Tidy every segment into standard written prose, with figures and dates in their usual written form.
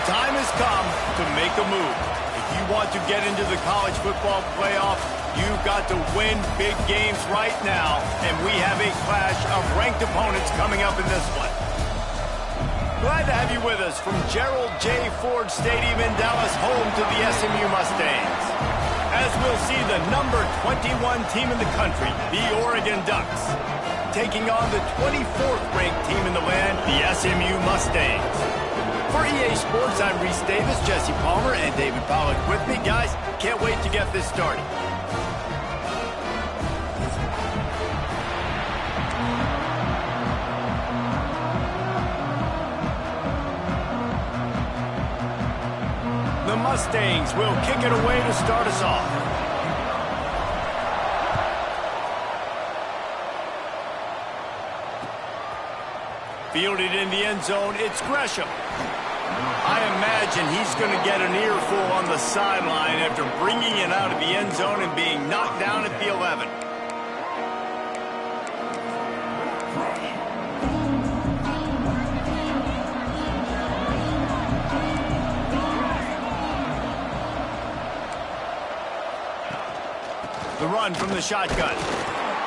time has come to make a move. If you want to get into the college football playoff, you've got to win big games right now, and we have a clash of ranked opponents coming up in this one. Glad to have you with us from Gerald J. Ford Stadium in Dallas, home to the SMU Mustangs. As we'll see the number 21 team in the country, the Oregon Ducks, taking on the 24th ranked team in the land, the SMU Mustangs. For EA Sports, I'm Reese Davis, Jesse Palmer, and David Pollack with me. Guys, can't wait to get this started. The Mustangs will kick it away to start us off. Fielded in the end zone, it's Gresham. I imagine he's going to get an earful on the sideline after bringing it out of the end zone and being knocked down at the 11. The run from the shotgun.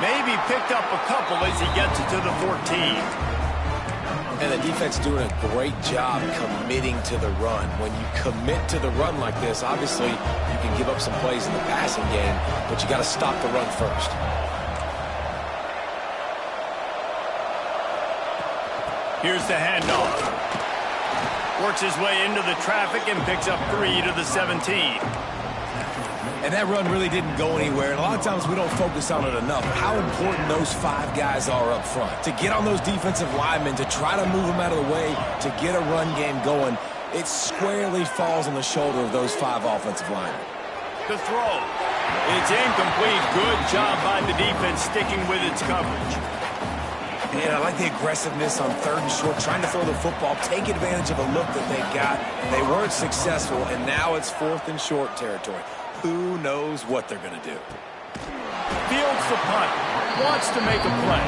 Maybe picked up a couple as he gets it to the 14. And the defense doing a great job committing to the run. When you commit to the run like this, obviously you can give up some plays in the passing game, but you got to stop the run first. Here's the handoff. Works his way into the traffic and picks up 3 to the 17. And that run really didn't go anywhere. And a lot of times we don't focus on it enough. How important those 5 guys are up front. To get on those defensive linemen, to try to move them out of the way, to get a run game going, it squarely falls on the shoulder of those 5 offensive linemen. The throw. It's incomplete. Good job by the defense sticking with its coverage. And I like the aggressiveness on 3rd and short, trying to throw the football, take advantage of a look that they got. They weren't successful, and now it's 4th and short territory. Who knows what they're going to do? Fields the punt. Wants to make a play.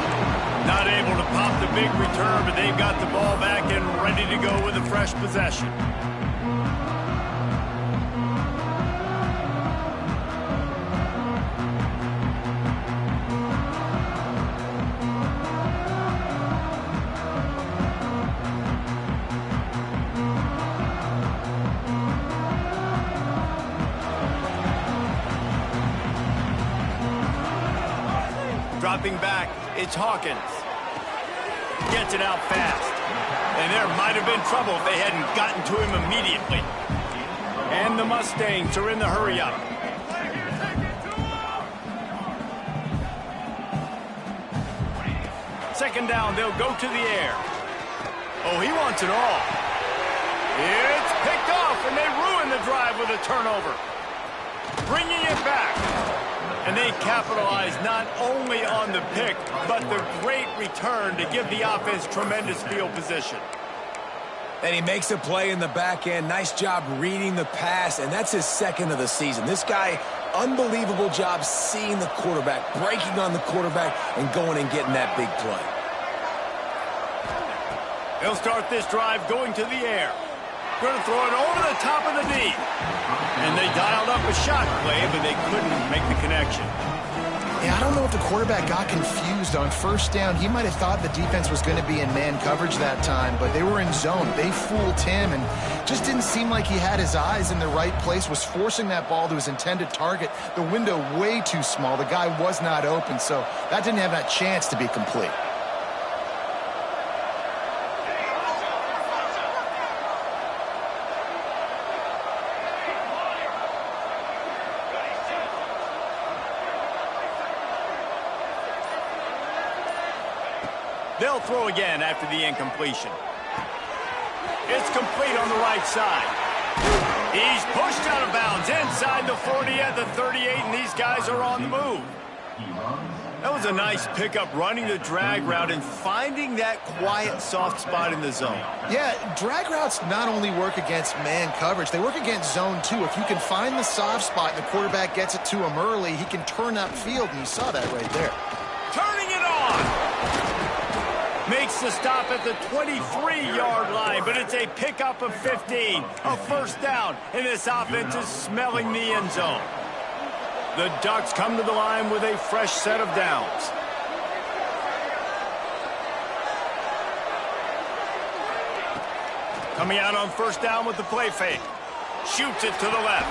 Not able to pop the big return, but they've got the ball back and ready to go with a fresh possession. Dropping back, it's Hawkins. Gets it out fast. And there might have been trouble if they hadn't gotten to him immediately. And the Mustangs are in the hurry-up. Second down, they'll go to the air. Oh, he wants it all. It's picked off, and they ruin the drive with a turnover. Bringing it back. And they capitalize not only on the pick, but the great return to give the offense tremendous field position. And he makes a play in the back end. Nice job reading the pass, and that's his 2nd of the season. This guy, unbelievable job seeing the quarterback, breaking on the quarterback, and going and getting that big play. They'll start this drive going to the air. Going to throw it over the top of the knee. And they dialed up a shot play, but they couldn't make the connection. Yeah, I don't know if the quarterback got confused on 1st down. He might have thought the defense was going to be in man coverage that time, but they were in zone. They fooled him and just didn't seem like he had his eyes in the right place, was forcing that ball to his intended target. The window way too small. The guy was not open, so that didn't have that chance to be complete. They'll throw again after the incompletion. It's complete on the right side. He's pushed out of bounds inside the 40 at the 38, and these guys are on the move. That was a nice pickup, running the drag route and finding that quiet, soft spot in the zone. Yeah, drag routes not only work against man coverage, they work against zone too. If you can find the soft spot and the quarterback gets it to him early, he can turn upfield, and you saw that right there. Turning it on! Makes the stop at the 23-yard line, but it's a pickup of 15, a first down, and this offense is smelling the end zone. The Ducks come to the line with a fresh set of downs. Coming out on first down with the play fake. Shoots it to the left.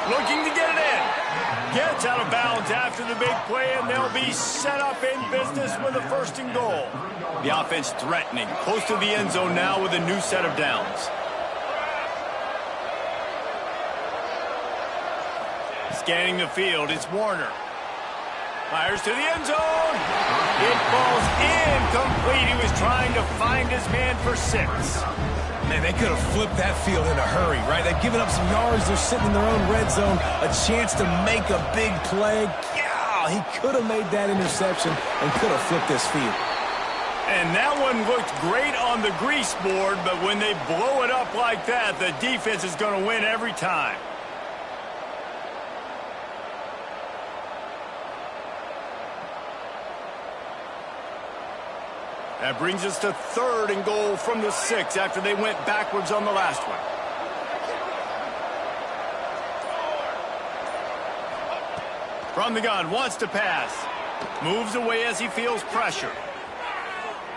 Looking to get it in. Gets out of bounds after the big play, and they'll be set up in business with a first and goal. The offense threatening. Close to the end zone now with a new set of downs. Scanning the field, it's Warner. Fires to the end zone. It falls incomplete. He was trying to find his man for 6. Man, they could have flipped that field in a hurry, right? They've given up some yards. They're sitting in their own red zone. A chance to make a big play. Yeah, he could have made that interception and could have flipped this field. And that one looked great on the grease board, but when they blow it up like that, the defense is going to win every time. That brings us to 3rd and goal from the 6 after they went backwards on the last one. From the gun, wants to pass. Moves away as he feels pressure.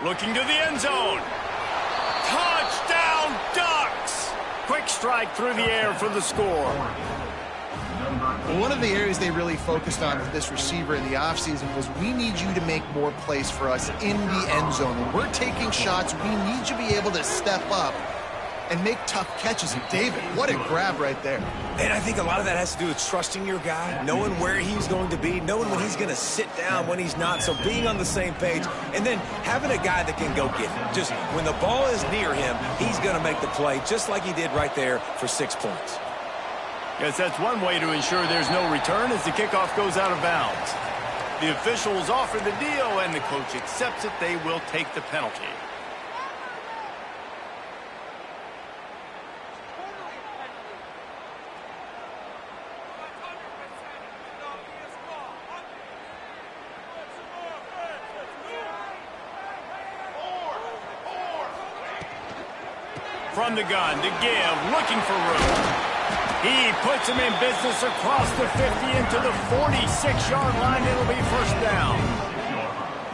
Looking to the end zone. Touchdown, Ducks! Quick strike through the air for the score. Well, one of the areas they really focused on with this receiver in the offseason was we need you to make more plays for us in the end zone. When we're taking shots, we need you to be able to step up and make tough catches. And David, what a grab right there. And I think a lot of that has to do with trusting your guy, knowing where he's going to be, knowing when he's going to sit down, when he's not. So being on the same page, and then having a guy that can go get it. Just when the ball is near him, he's going to make the play just like he did right there for 6 points. Guess that's one way to ensure there's no return as the kickoff goes out of bounds. The officials offer the deal, and the coach accepts it. They will take the penalty. From the gun to give, looking for room. He puts him in business across the 50 into the 46-yard line. It'll be first down.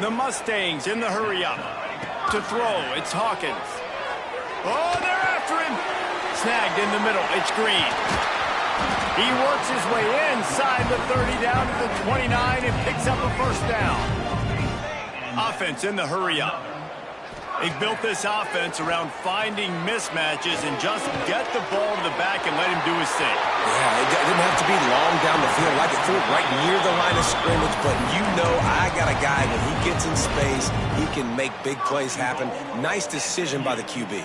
The Mustangs in the hurry-up. To throw, it's Hawkins. Oh, they're after him. Snagged in the middle, it's Green. He works his way inside the 30 down to the 29 and picks up a first down. Offense in the hurry-up. They've built this offense around finding mismatches and just get the ball to the back and let him do his thing. Yeah, it didn't have to be long down the field. Like it threw it right near the line of scrimmage, but you know I got a guy, when he gets in space, he can make big plays happen. Nice decision by the QB.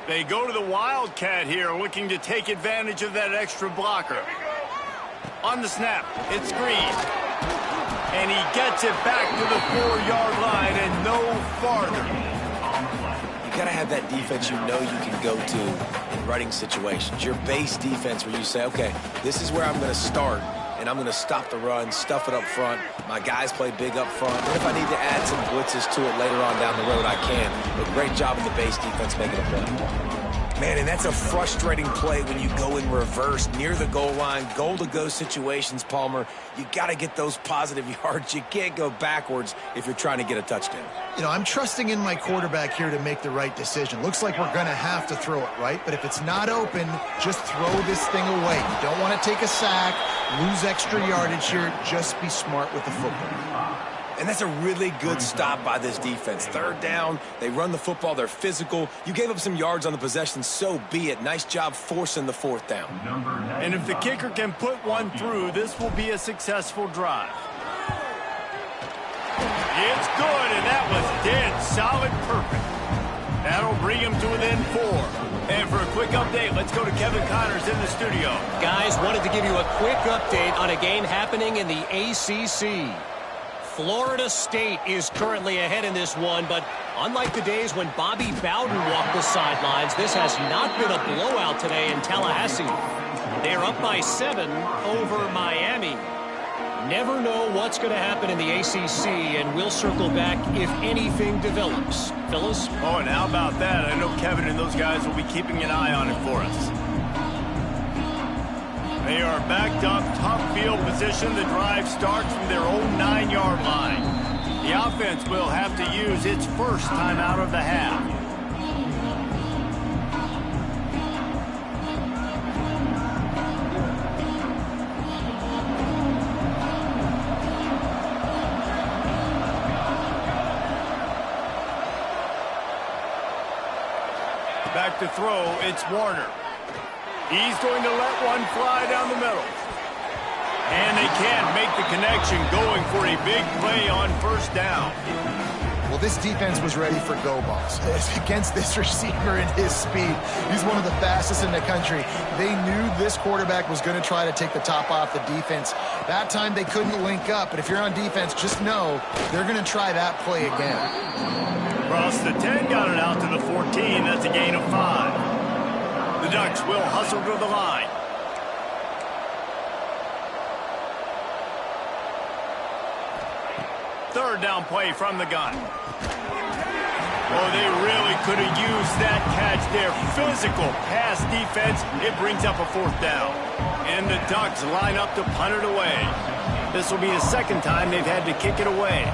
They go to the Wildcat here, looking to take advantage of that extra blocker. On the snap, it's Green. And he gets it back to the 4-yard line and no farther. You got to have that defense you know you can go to in running situations. Your base defense where you say, okay, this is where I'm going to start, and I'm going to stop the run, stuff it up front. My guys play big up front. And if I need to add some blitzes to it later on down the road, I can. But great job of the base defense making a play. Man, and that's a frustrating play when you go in reverse near the goal line, goal-to-go situations, Palmer. You got to get those positive yards. You can't go backwards if you're trying to get a touchdown. You know, I'm trusting in my quarterback here to make the right decision. Looks like we're going to have to throw it, right? But if it's not open, just throw this thing away. You don't want to take a sack, lose extra yardage here. Just be smart with the football. And that's a really good stop by this defense. 3rd down, they run the football, they're physical. You gave up some yards on the possession, so be it. Nice job forcing the 4th down. And if the kicker can put one through, this will be a successful drive. It's good, and that was dead solid perfect. That'll bring him to within 4. And for a quick update, let's go to Kevin Connors in the studio. Guys, wanted to give you a quick update on a game happening in the ACC. Florida State is currently ahead in this one, but unlike the days when Bobby Bowden walked the sidelines, this has not been a blowout today in Tallahassee. They are up by 7 over Miami. never know what's going to happen in the ACC, and we'll circle back if anything develops. Fellas? Oh, and how about that? I know Kevin and those guys will be keeping an eye on it for us. They are backed up, tough field position. The drive starts from their own 9-yard line. The offense will have to use its first timeout of the half. Back to throw, it's Warner. He's going to let one fly down the middle. And they can't make the connection, going for a big play on first down. Well, this defense was ready for go balls. Against this receiver and his speed, he's one of the fastest in the country. They knew this quarterback was going to try to take the top off the defense. That time they couldn't link up, but if you're on defense, just know they're going to try that play again. Across the 10, got it out to the 14. That's a gain of 5. The Ducks will hustle to the line. Third down play from the gun. Oh, they really could have used that catch there. Physical pass defense. It brings up a fourth down. And the Ducks line up to punt it away. This will be the second time they've had to kick it away.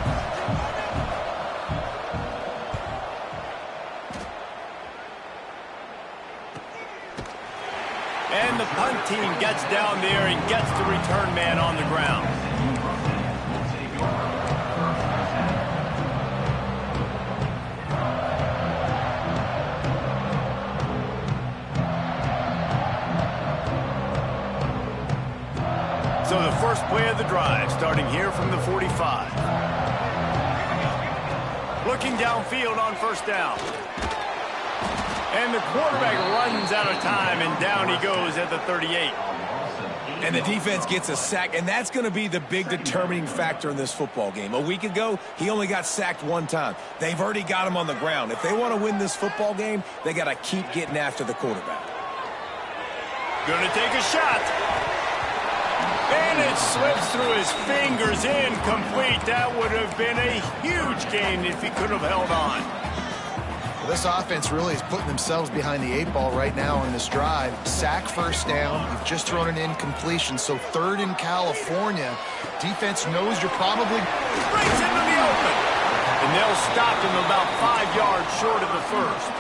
And the punt team gets down there and gets the return man on the ground. So the first play of the drive, starting here from the 45. Looking downfield on first down. And the quarterback runs out of time, and down he goes at the 38. And the defense gets a sack, and that's going to be the big determining factor in this football game. A week ago, he only got sacked one time. They've already got him on the ground. If they want to win this football game, they got to keep getting after the quarterback. Going to take a shot. And it slips through his fingers, incomplete. That would have been a huge gain if he could have held on. Well, this offense really is putting themselves behind the 8 ball right now on this drive. Sack first down. You've just thrown an incompletion. So third in California. Defense knows you're probably straight into the open. And they'll stop him about 5 yards short of the first.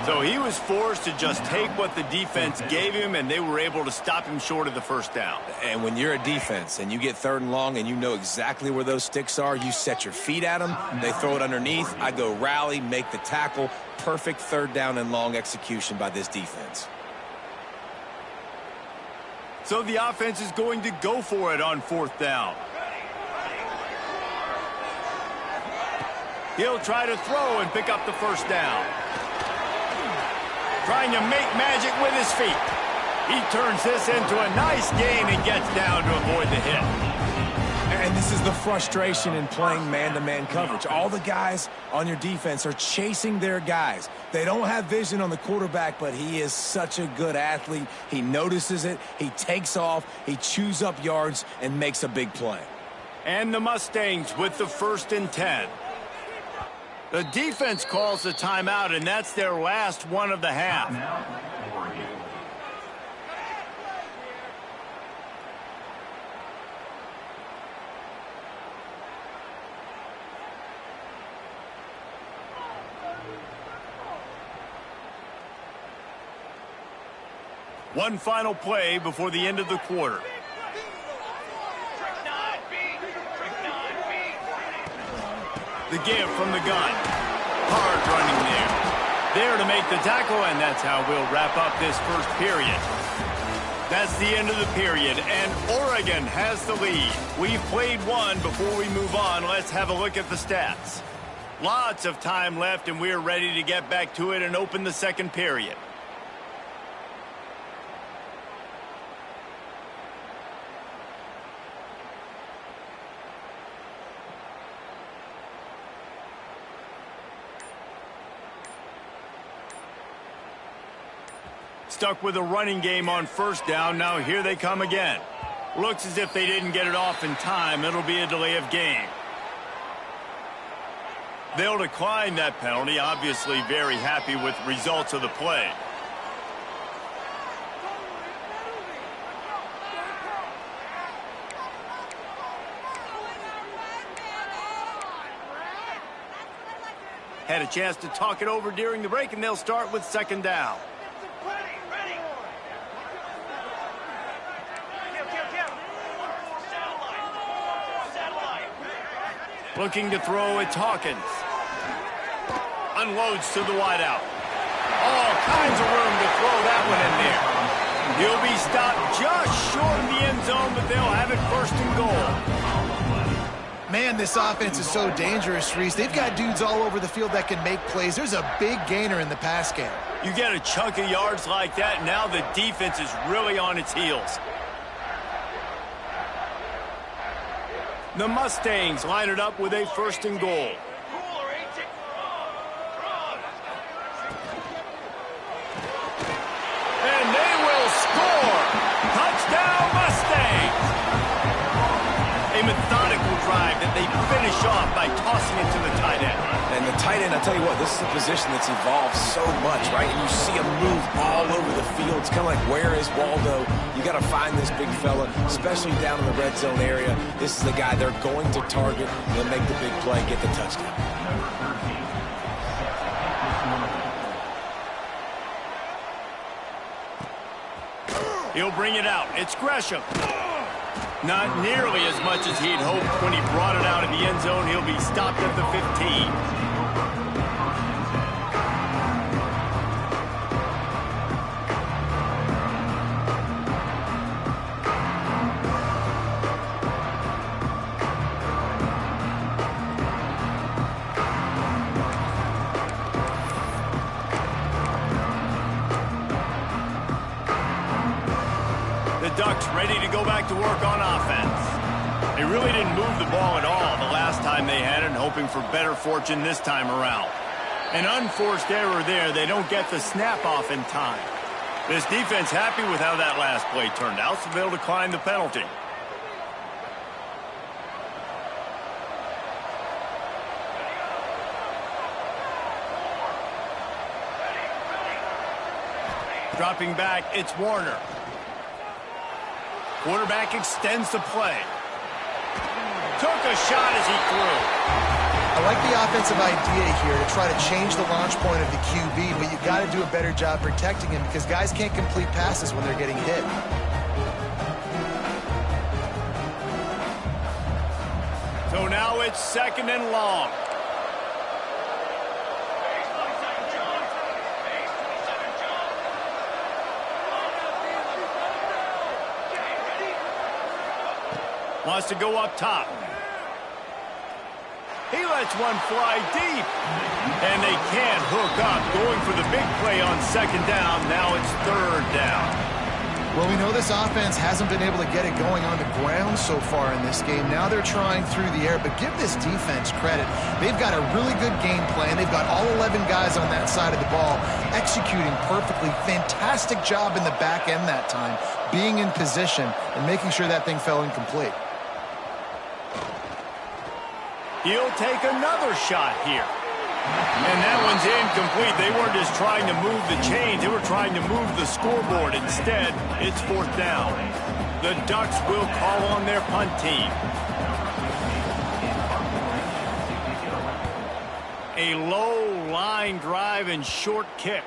So he was forced to just take what the defense gave him, and they were able to stop him short of the first down. And when you're a defense and you get third and long and you know exactly where those sticks are, you set your feet at them, they throw it underneath, I go rally, make the tackle. Perfect third down and long execution by this defense. So the offense is going to go for it on fourth down. He'll try to throw and pick up the first down. Trying to make magic with his feet. He turns this into a nice gain and gets down to avoid the hit. And this is the frustration in playing man-to-man coverage. All the guys on your defense are chasing their guys. They don't have vision on the quarterback, but he is such a good athlete. He notices it, he takes off, he chews up yards, and makes a big play. And the Mustangs with the 1st and 10. The defense calls the timeout, and that's their last one of the half. One final play before the end of the quarter. The give from the gun. Hard running there to make the tackle, and that's how we'll wrap up this first period. That's the end of the period, and Oregon has the lead. We've played one. Before we move on, let's have a look at the stats. Lots of time left, and we're ready to get back to it and open the second period. Stuck with a running game on first down. Now here they come again. Looks as if they didn't get it off in time. It'll be a delay of game. They'll decline that penalty, obviously very happy with results of the play. Had a chance to talk it over during the break, and they'll start with second down. Looking to throw, it's Hawkins. Unloads to the wideout. All kinds of room to throw that one in there. He'll be stopped just short of the end zone, but they'll have it first and goal. Man, this offense is so dangerous, Reese. They've got dudes all over the field that can make plays. There's a big gainer in the pass game. You get a chunk of yards like that, now the defense is really on its heels. The Mustangs line it up with a first and goal. And they will score! Touchdown Mustangs! A methodical drive that they finish off by tossing it to the tight end. And the tight end, I'll tell you what, this is a position that's evolved so much, right? And you see him move all over the field. It's kind of like, where is Waldo? You got to find this big fella, especially down in the red zone area. This is the guy they're going to target. He'll make the big play, get the touchdown. He'll bring it out. It's Gresham. Not nearly as much as he'd hoped when he brought it out of the end zone. He'll be stopped at the 15. Ducks ready to go back to work on offense. They really didn't move the ball at all the last time they had it, and hoping for better fortune this time around. An unforced error there. They don't get the snap off in time. This defense happy with how that last play turned out, so they'll decline the penalty. Dropping back, it's Warner. Quarterback extends the play. Took a shot as he threw. I like the offensive idea here to try to change the launch point of the QB, but you got to do a better job protecting him because guys can't complete passes when they're getting hit. So now it's second and long. Wants to go up top. He lets one fly deep. And they can't hook up. Going for the big play on second down. Now it's third down. Well, we know this offense hasn't been able to get it going on the ground so far in this game. Now they're trying through the air, but give this defense credit. They've got a really good game plan. They've got all 11 guys on that side of the ball executing perfectly. Fantastic job in the back end that time, being in position and making sure that thing fell incomplete. He'll take another shot here. And that one's incomplete. They weren't just trying to move the chains. They were trying to move the scoreboard. Instead, it's fourth down. The Ducks will call on their punt team. A low line drive and short kick.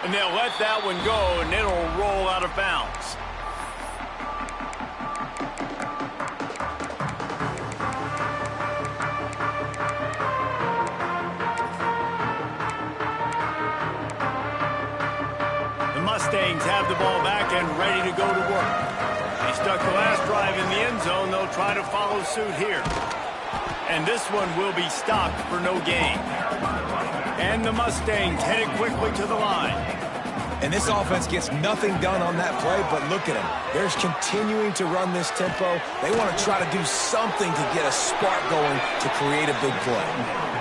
And they'll let that one go, and it'll roll out of bounds. Mustangs have the ball back and ready to go to work. They stuck the last drive in the end zone. They'll try to follow suit here. And this one will be stopped for no gain. And the Mustangs headed quickly to the line. And this offense gets nothing done on that play, but look at them. They're continuing to run this tempo. They want to try to do something to get a spark going to create a big play.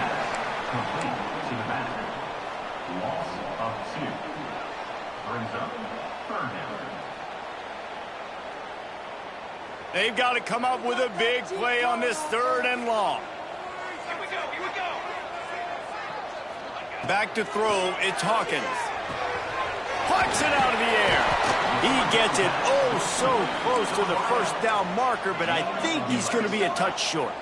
They've got to come up with a big play on this 3rd and long. Back to throw, it's Hawkins. Plucks it out of the air. He gets it oh so close to the 1st down marker, but I think he's going to be a touch short.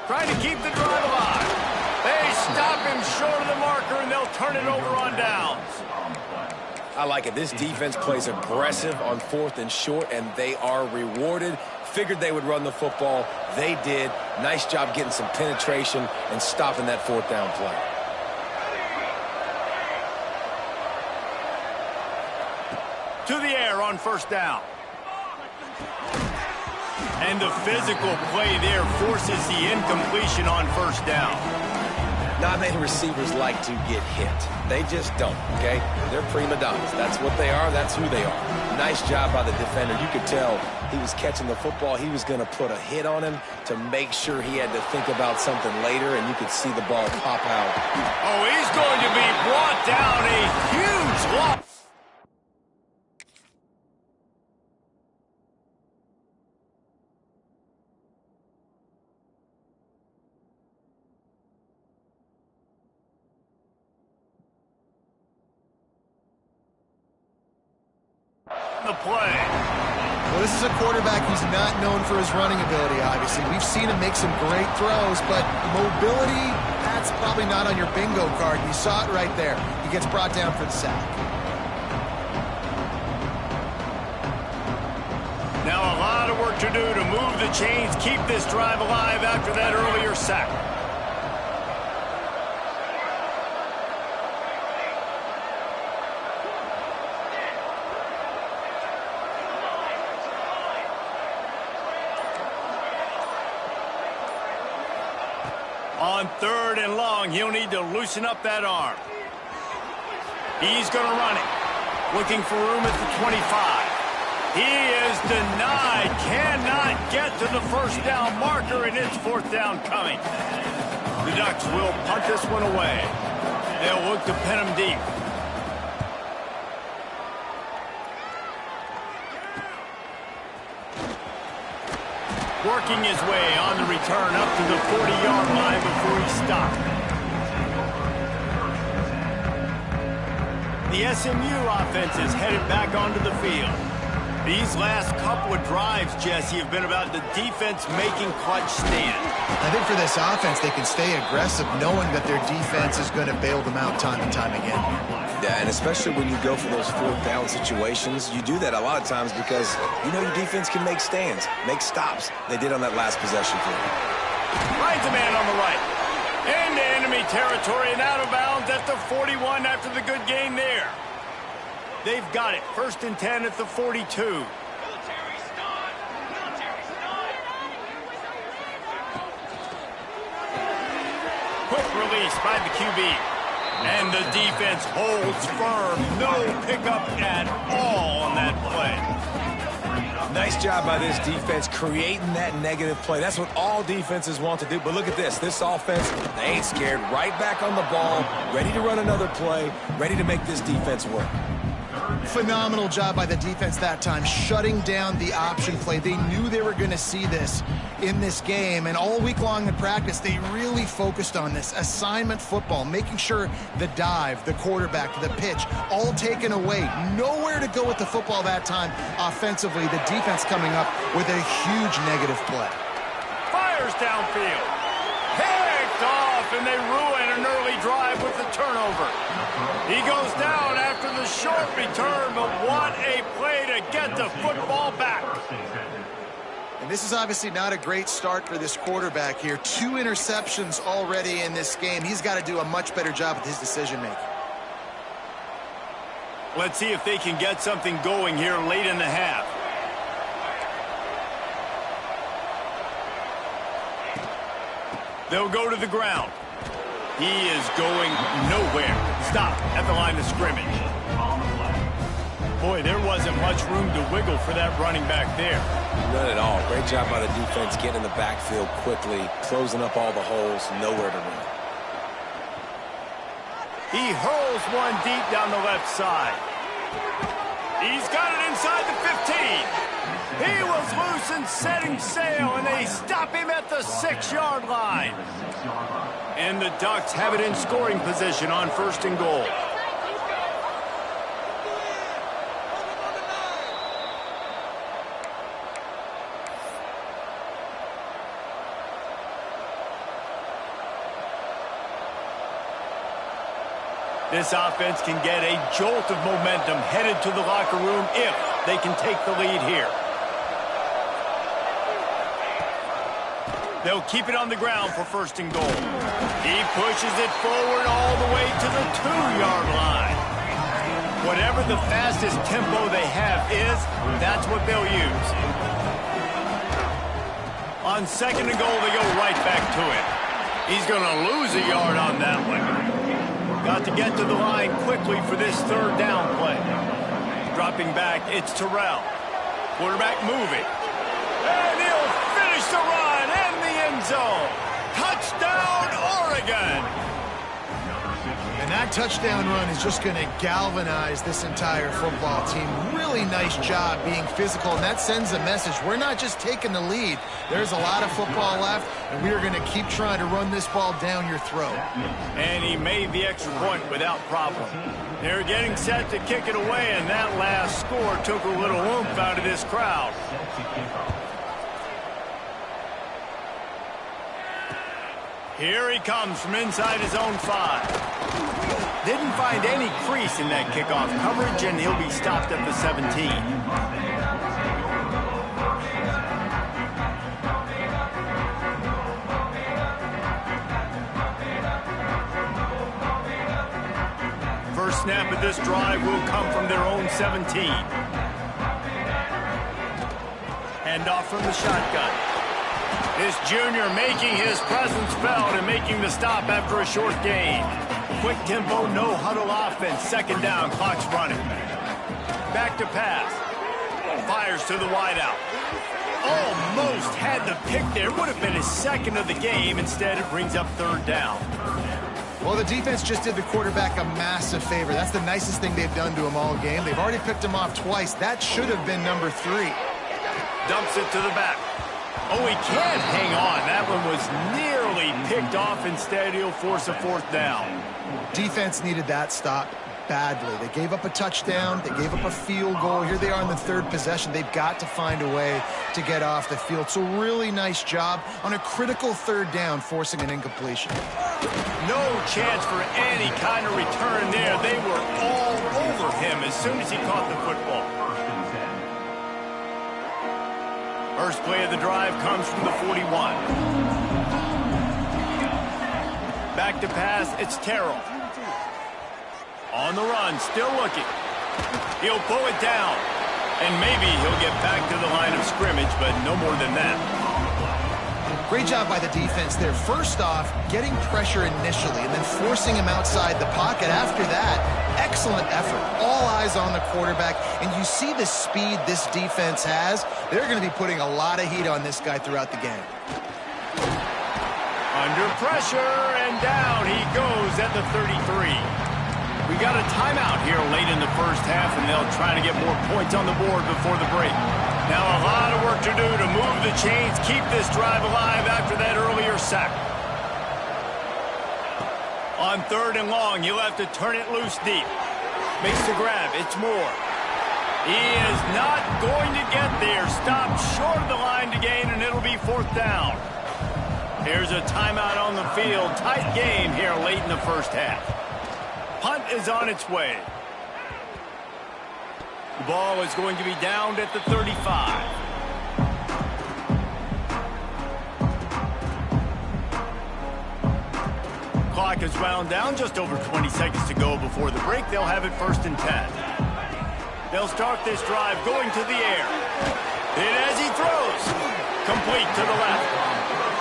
Trying to keep the drive alive. They stop him short of the marker, and they'll turn it over on downs. I like it. This defense plays aggressive on 4th and short, and they are rewarded. Figured they would run the football. They did. Nice job getting some penetration and stopping that 4th down play. To the air on 1st down. And the physical play there forces the incompletion on 1st down. Not many receivers like to get hit. They just don't, okay? They're prima donnas. That's what they are. That's who they are. Nice job by the defender. You could tell he was catching the football. He was going to put a hit on him to make sure he had to think about something later, and you could see the ball pop out. Oh, he's going to be brought down. A huge loss. The play. Well, this is a quarterback who's not known for his running ability, obviously. We've seen him make some great throws, but mobility, that's probably not on your bingo card. You saw it right there. He gets brought down for the sack. Now a lot of work to do to move the chains, keep this drive alive after that earlier sack. On 3rd and long, he'll need to loosen up that arm. He's going to run it. Looking for room at the 25. He is denied. Cannot get to the 1st down marker, and it's 4th down coming. The Ducks will punt this one away. They'll look to pin him deep. Working his way on the return up to the 40-yard line before he stopped. The SMU offense is headed back onto the field. These last couple of drives, Jesse, have been about the defense making clutch stand. I think for this offense, they can stay aggressive knowing that their defense is going to bail them out time and time again. Yeah, and especially when you go for those 4th down situations, you do that a lot of times because you know your defense can make stands, make stops. They did on that last possession for you. Finds a man on the right. Into enemy territory and out of bounds at the 41 after the good gain there. They've got it. 1st and 10 at the 42. Quick release by the QB. And the defense holds firm. No pickup at all on that play. Nice job by this defense creating that negative play. That's what all defenses want to do. But look at this. This offense, they ain't scared. Right back on the ball, ready to run another play, ready to make this defense work. Phenomenal job by the defense that time, shutting down the option play. They knew they were going to see this in this game, and all week long in practice, they really focused on this assignment football, making sure the dive, the quarterback, the pitch, all taken away. Nowhere to go with the football that time offensively. The defense coming up with a huge negative play. Fires downfield. Picked off, and they ruin an early drive with the turnover. He goes down after the short return, but what a play to get the football back. And this is obviously not a great start for this quarterback here. 2 interceptions already in this game. He's got to do a much better job with his decision-making. Let's see if they can get something going here late in the half. They'll go to the ground. He is going nowhere. Stop at the line of scrimmage. Boy, there wasn't much room to wiggle for that running back there. None at all. Great job by the defense getting in the backfield quickly, closing up all the holes, nowhere to run. He hurls one deep down the left side. He's got it inside the 15. He was loose and setting sail, and they stop him at the 6-yard line. And the Ducks have it in scoring position on 1st and goal. This offense can get a jolt of momentum headed to the locker room if they can take the lead here. They'll keep it on the ground for 1st and goal. He pushes it forward all the way to the 2-yard line. Whatever the fastest tempo they have is, that's what they'll use. On 2nd and goal, they go right back to it. He's going to lose a yard on that one. Got to get to the line quickly for this 3rd down play. Dropping back, it's Terrell. Quarterback moving. And he'll finish the run in the end zone. Touchdown, Oregon! And that touchdown run is just going to galvanize this entire football team. Really nice job being physical, and that sends a message. We're not just taking the lead. There's a lot of football left, and we are going to keep trying to run this ball down your throat. And he made the extra point without problem. They're getting set to kick it away, and that last score took a little oomph out of this crowd. Here he comes from inside his own 5. Didn't find any crease in that kickoff coverage, and he'll be stopped at the 17. First snap of this drive will come from their own 17. Handoff from the shotgun. This junior making his presence felt and making the stop after a short gain. Quick tempo, no huddle offense. 2nd down, clock's running. Back to pass. Fires to the wideout. Almost had the pick there. Would have been his 2nd of the game. Instead, it brings up 3rd down. Well, the defense just did the quarterback a massive favor. That's the nicest thing they've done to him all game. They've already picked him off twice. That should have been number 3. Dumps it to the back. Oh, he can't hang on. That one was nearly picked off. Instead, he'll force a 4th down. Defense needed that stop badly. They gave up a touchdown. They gave up a field goal. Here they are in the 3rd possession. They've got to find a way to get off the field. So really nice job on a critical 3rd down, forcing an incompletion. No chance for any kind of return there. They were all over him as soon as he caught the football. First play of the drive comes from the 41. Back to pass, it's Terrell. On the run, still looking. He'll pull it down. And maybe he'll get back to the line of scrimmage, but no more than that. Great job by the defense there. First off, getting pressure initially and then forcing him outside the pocket. After that, excellent effort. All eyes on the quarterback. And you see the speed this defense has. They're going to be putting a lot of heat on this guy throughout the game. Under pressure, and down he goes at the 33. We got a timeout here late in the first half, and they'll try to get more points on the board before the break. Now a lot of work to do to move the chains, keep this drive alive after that earlier sack. On 3rd and long, he'll have to turn it loose deep. Makes the grab, it's Moore. He is not going to get there. Stopped short of the line to gain, and it'll be 4th down. Here's a timeout on the field. Tight game here late in the first half. Punt is on its way. The ball is going to be downed at the 35. Clock is wound down. Just over 20 seconds to go before the break. They'll have it 1st and 10. They'll start this drive going to the air. And as he throws, complete to the left.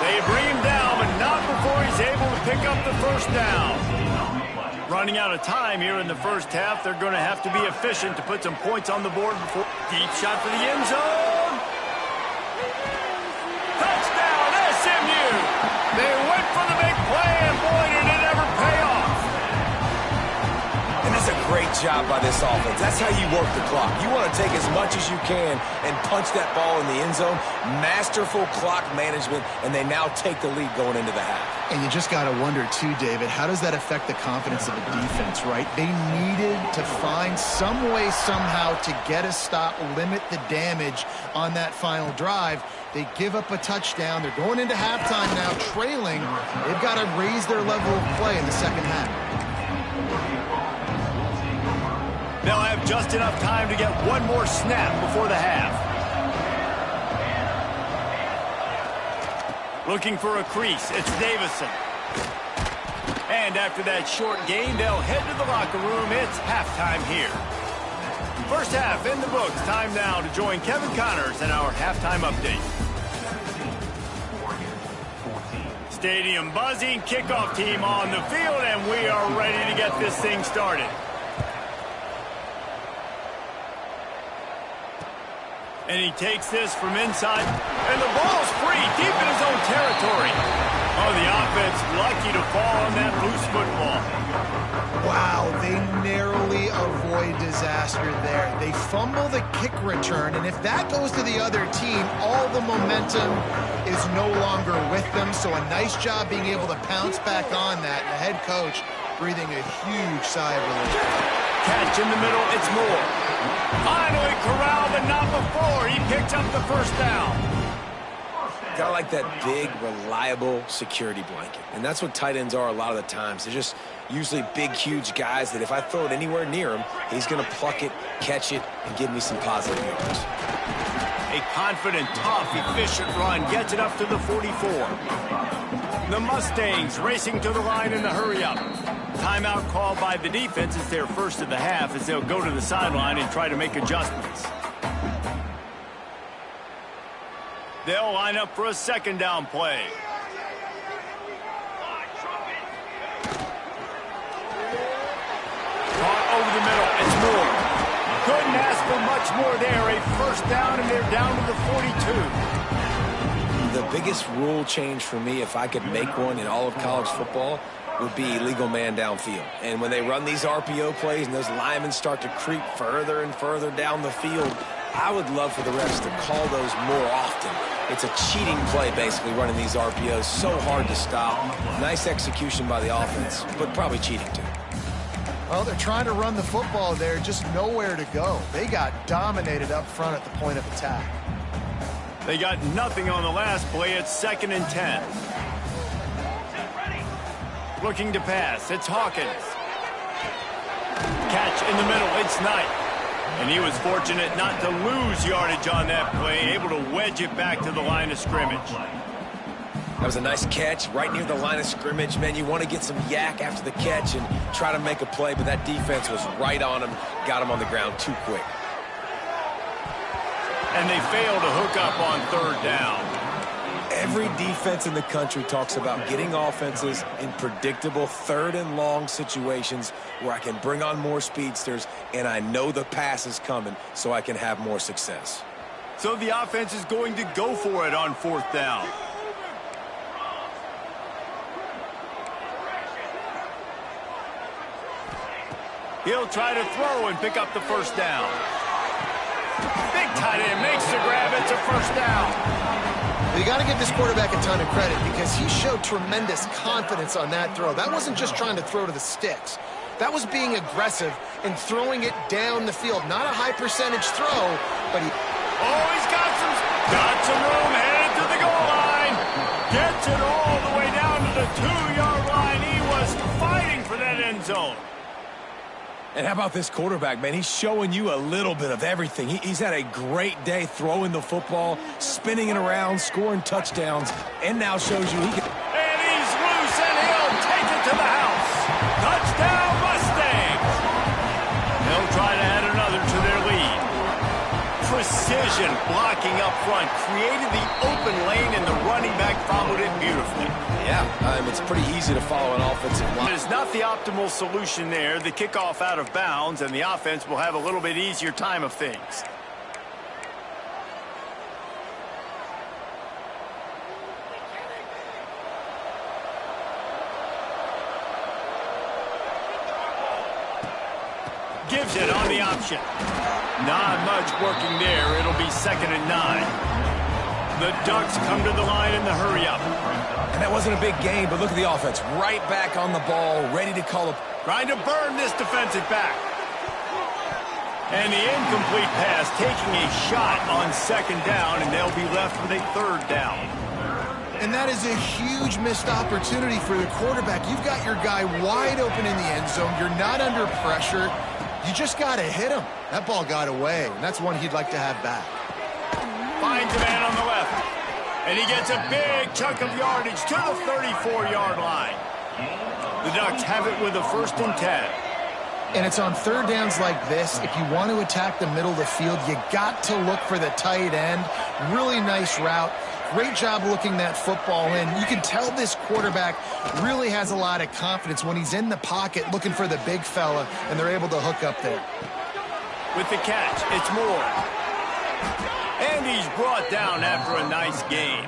They bring him down, but not before he's able to pick up the 1st down. Running out of time here in the first half. They're going to have to be efficient to put some points on the board before. Deep shot for the end zone. Touchdown, SMU. They went for the big play, and boy, did it ever pay off. And it's a great job by this offense. That's how you work the clock. You want to take as much as you can and punch that ball in the end zone. Masterful clock management, and they now take the lead going into the half. And you just got to wonder, too, David, how does that affect the confidence of the defense, right? They needed to find some way, somehow, to get a stop, limit the damage on that final drive. They give up a touchdown. They're going into halftime now, trailing. They've got to raise their level of play in the second half. They'll have just enough time to get one more snap before the half. Looking for a crease, it's Davison. And after that short gain, they'll head to the locker room. It's halftime here. First half in the books. Time now to join Kevin Connors in our halftime update. Stadium buzzing, kickoff team on the field, and we are ready to get this thing started. And he takes this from inside, and the ball's free, deep in his own territory. Oh, the offense lucky to fall on that loose football. Wow, they narrowly avoid disaster there. They fumble the kick return, and if that goes to the other team, all the momentum is no longer with them. So a nice job being able to pounce back on that. And the head coach breathing a huge sigh of relief. Catch in the middle, it's Moore. Finally corralled, but not before. He picks up the first down. Got like that big, reliable security blanket. And that's what tight ends are a lot of the times. They're just usually big, huge guys that if I throw it anywhere near him, he's going to pluck it, catch it, and give me some positive yards. A confident, tough, efficient run gets it up to the 44. The Mustangs racing to the line in the hurry-up. Timeout called by the defense. It's their first of the half as they'll go to the sideline and try to make adjustments. They'll line up for a second down play. Caught over the middle. It's Moore. Couldn't ask for much more there. A first down, and they're down to the 42. The biggest rule change for me, if I could make one in all of college football, would be illegal man downfield. And when they run these RPO plays and those linemen start to creep further and further down the field, I would love for the refs to call those more often. It's a cheating play, basically, running these RPOs. So hard to stop. Nice execution by the offense, but probably cheating, too. Well, they're trying to run the football there, just nowhere to go. They got dominated up front at the point of attack. They got nothing on the last play. It's 2nd and 10. Looking to pass. It's Hawkins. Catch in the middle. It's Knight. And he was fortunate not to lose yardage on that play, able to wedge it back to the line of scrimmage. That was a nice catch right near the line of scrimmage. Man, you want to get some yak after the catch and try to make a play, but that defense was right on him, got him on the ground too quick. And they fail to hook up on 3rd down. Every defense in the country talks about getting offenses in predictable 3rd and long situations where I can bring on more speedsters and I know the pass is coming so I can have more success. So the offense is going to go for it on 4th down. He'll try to throw and pick up the first down. Big tight end makes the grab. It's a first down. You got to give this quarterback a ton of credit because he showed tremendous confidence on that throw. That wasn't just trying to throw to the sticks. That was being aggressive and throwing it down the field. Not a high percentage throw, but he... Oh, he's got some room, headed to the goal line. Gets it all the way down to the 2-yard line. He was fighting for that end zone. And how about this quarterback, man? He's showing you a little bit of everything. He's had a great day throwing the football, spinning it around, scoring touchdowns, and now shows you he can... And he's loose, and he'll take it to the house. Touchdown, Mustangs. They'll try to add another to their lead. Precision blocking up front created the open lane, and the running back followed it beautifully. Yeah, it's pretty easy to follow an offensive line. It is not the optimal solution there. The kickoff out of bounds, and the offense will have a little bit easier time of things. Gives it on the option. Not much working there. It'll be 2nd and 9. The Ducks come to the line in the hurry-up. And that wasn't a big gain, but look at the offense. Right back on the ball, ready to call a... Trying to burn this defensive back. And the incomplete pass taking a shot on 2nd down, and they'll be left with a 3rd down. And that is a huge missed opportunity for the quarterback. You've got your guy wide open in the end zone. You're not under pressure. You just got to hit him. That ball got away, and that's one he'd like to have back. Finds a man on the left. And he gets a big chunk of yardage to the 34-yard line. The Ducks have it with a 1st and 10. And it's on 3rd downs like this. If you want to attack the middle of the field, you got to look for the tight end. Really nice route. Great job looking that football in. You can tell this quarterback really has a lot of confidence when he's in the pocket looking for the big fella, and they're able to hook up there. With the catch, it's Moore. And he's brought down after a nice gain.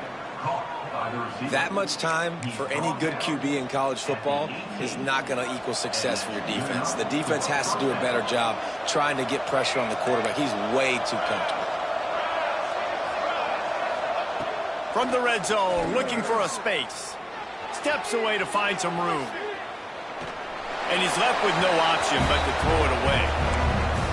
That much time for any good QB in college football is not going to equal success for your defense. The defense has to do a better job trying to get pressure on the quarterback. He's way too comfortable. From the red zone, looking for a space. Steps away to find some room. And he's left with no option but to throw it away.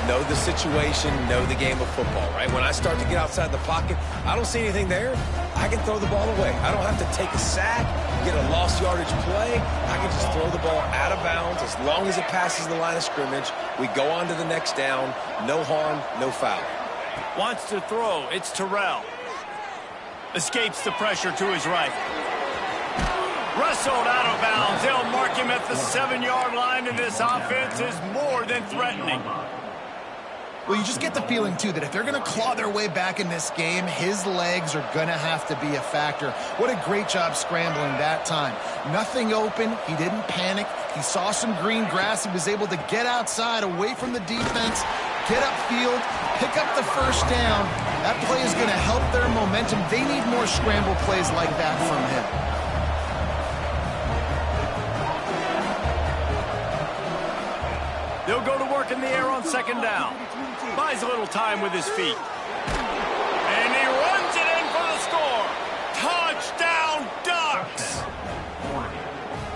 Know the situation, know the game of football, right? When I start to get outside the pocket, I don't see anything there. I can throw the ball away. I don't have to take a sack, get a lost yardage play. I can just throw the ball out of bounds as long as it passes the line of scrimmage. We go on to the next down. No harm, no foul. Wants to throw. It's Terrell. Escapes the pressure to his right. Wrestled out of bounds. They'll mark him at the 7-yard line, and this offense is more than threatening. Well, you just get the feeling, too, that if they're going to claw their way back in this game, his legs are going to have to be a factor. What a great job scrambling that time. Nothing open. He didn't panic. He saw some green grass. He was able to get outside, away from the defense, get upfield, pick up the 1st down. That play is going to help their momentum. They need more scramble plays like that from him. They'll go to work in the air on 2nd down. Buys a little time with his feet. And he runs it in for the score. Touchdown, Ducks!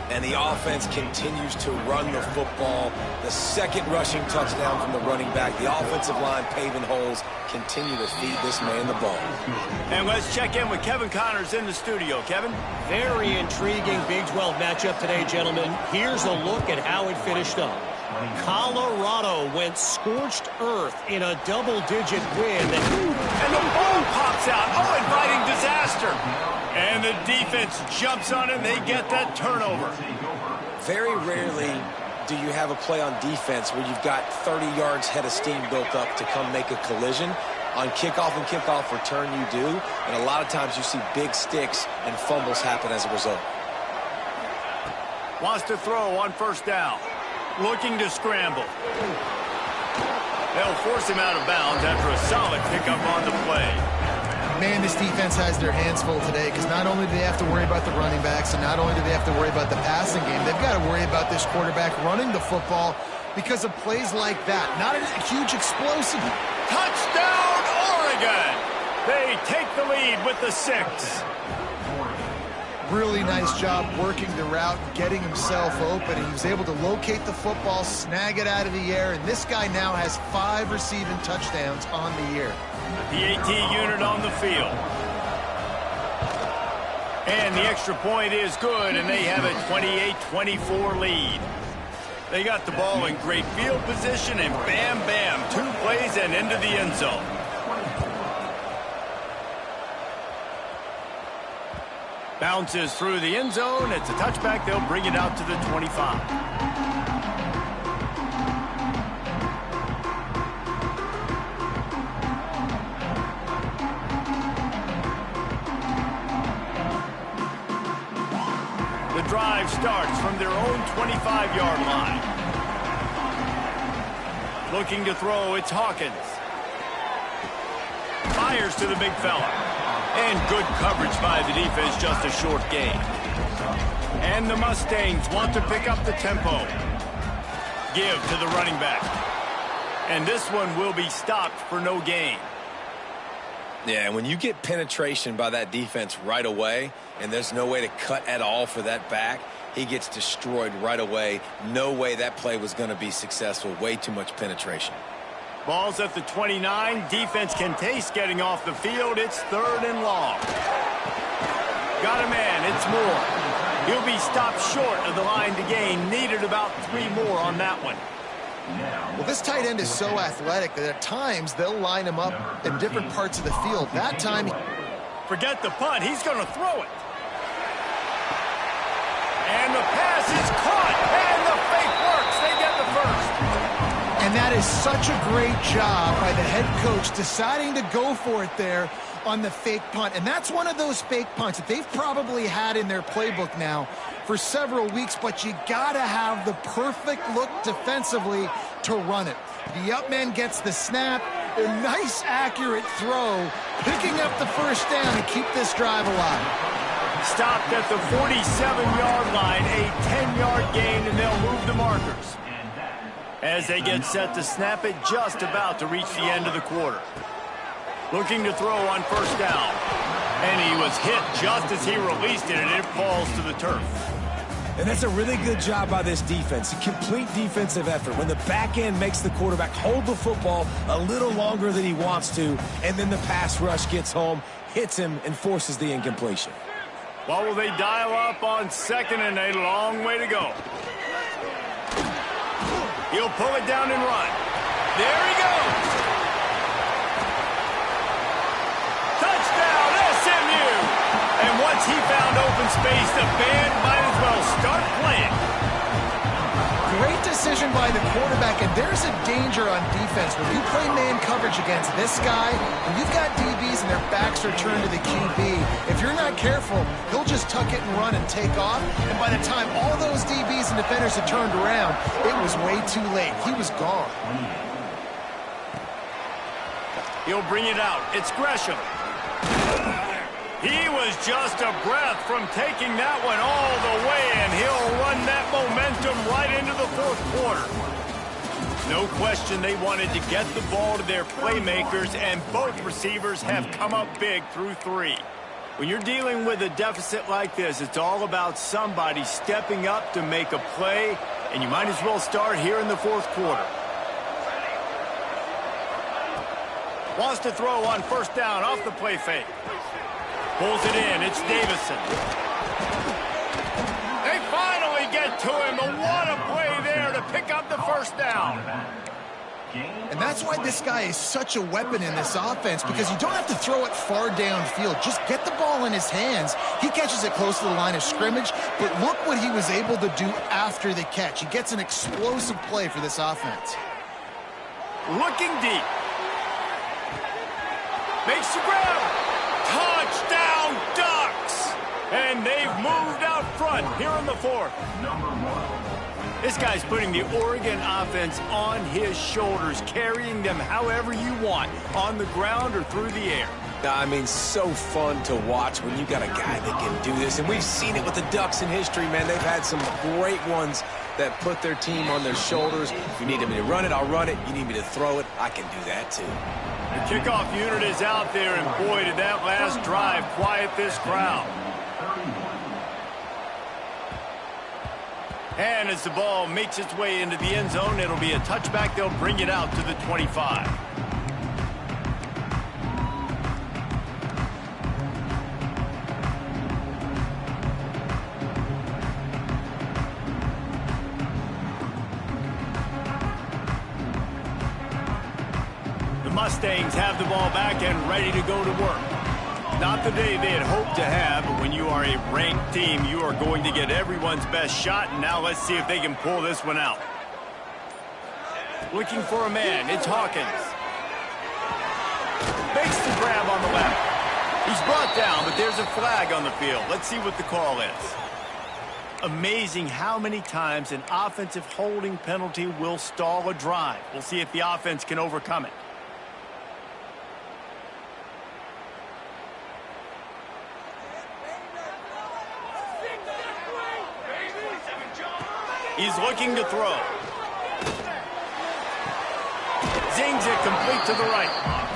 And the offense continues to run the football. The 2nd rushing touchdown from the running back. The offensive line paving holes. Continue to feed this man the ball. And let's check in with Kevin Connors in the studio. Kevin? Very intriguing Big 12 matchup today, gentlemen. Here's a look at how it finished up. Colorado went scorched earth in a double-digit win. And the ball pops out. Oh, inviting disaster. And the defense jumps on it, and they get that turnover. Very rarely do you have a play on defense where you've got 30 yards head of steam built up to come make a collision. On kickoff and kickoff return, you do. And a lot of times you see big sticks and fumbles happen as a result. Wants to throw on 1st down. Looking to scramble. They'll force him out of bounds after a solid pickup on the play. Man, this defense has their hands full today because not only do they have to worry about the running backs and not only do they have to worry about the passing game, they've got to worry about this quarterback running the football because of plays like that. Not a huge explosive. Touchdown, Oregon! They take the lead with the 6. Really nice job working the route, getting himself open. He was able to locate the football, snag it out of the air, and this guy now has 5 receiving touchdowns on the year. The AT unit on the field. And the extra point is good, and they have a 28-24 lead. They got the ball in great field position, and bam, bam, 2 plays and into the end zone. Bounces through the end zone. It's a touchback. They'll bring it out to the 25. The drive starts from their own 25-yard line. Looking to throw, it's Hawkins. Fires to the big fella. And good coverage by the defense, just a short gain. And the Mustangs want to pick up the tempo. Give to the running back. And this one will be stopped for no gain. Yeah, when you get penetration by that defense right away, and there's no way to cut at all for that back, he gets destroyed right away. No way that play was going to be successful. Way too much penetration. Ball's at the 29. Defense can taste getting off the field. It's 3rd and long. Got a man. It's Moore. He'll be stopped short of the line to gain. Needed about 3 more on that one. Well, this tight end is so athletic that at times they'll line him up in different parts of the field. That time, forget the punt. He's going to throw it. And the pass is caught. And the fake works. They get the first. and that is such a great job by the head coach deciding to go for it there on the fake punt. And that's one of those fake punts that they've probably had in their playbook now for several weeks, but you gotta have the perfect look defensively to run it. The up man gets the snap, a nice accurate throw, picking up the first down and keep this drive alive. Stopped at the 47-yard line, a 10-yard gain, and they'll move the markers as they get set to snap it, just about to reach the end of the quarter. Looking to throw on first down, and he was hit just as he released it, and it falls to the turf. And that's a really good job by this defense, a complete defensive effort. When the back end makes the quarterback hold the football a little longer than he wants to, and then the pass rush gets home, hits him, and forces the incompletion. What will they dial up on second, and a long way to go? He'll pull it down and run. There he goes. Touchdown, SMU. And once he found open space, the band might as well start playing. Great decision by the quarterback, and there's a danger on defense. When you play man coverage against this guy, when you've got DBs and their backs are turned to the QB, if you're not careful, he'll just tuck it and run and take off. And by the time all those DBs and defenders had turned around, it was way too late. He was gone. He'll bring it out. It's Gresham. He was just a breath from taking that one all the way, and he'll run that momentum right into the fourth quarter. No question they wanted to get the ball to their playmakers, and both receivers have come up big through three. When you're dealing with a deficit like this, it's all about somebody stepping up to make a play, and you might as well start here in the fourth quarter. Wants to throw on first down off the play fake. Pulls it in. It's Davison. They finally get to him. And what a play there to pick up the first down. And that's why this guy is such a weapon in this offense, because you don't have to throw it far downfield. Just get the ball in his hands. He catches it close to the line of scrimmage, but look what he was able to do after the catch. He gets an explosive play for this offense. Looking deep. Makes the grab. Touchdown, Ducks! And they've moved out front here in the fourth. This guy's putting the Oregon offense on his shoulders, carrying them however you want, on the ground or through the air. I mean, so fun to watch when you got a guy that can do this. And we've seen it with the Ducks in history, man. They've had some great ones that put their team on their shoulders. You need me to run it, I'll run it. You need me to throw it, I can do that too. The kickoff unit is out there, and boy, did that last drive quiet this crowd. And as the ball makes its way into the end zone, it'll be a touchback. They'll bring it out to the 25. Mustangs have the ball back and ready to go to work. Not the day they had hoped to have, but when you are a ranked team, you are going to get everyone's best shot, and now let's see if they can pull this one out. Looking for a man, it's Hawkins. Makes the grab on the left. He's brought down, but there's a flag on the field. Let's see what the call is. Amazing how many times an offensive holding penalty will stall a drive. We'll see if the offense can overcome it. He's looking to throw. sings it complete to the right.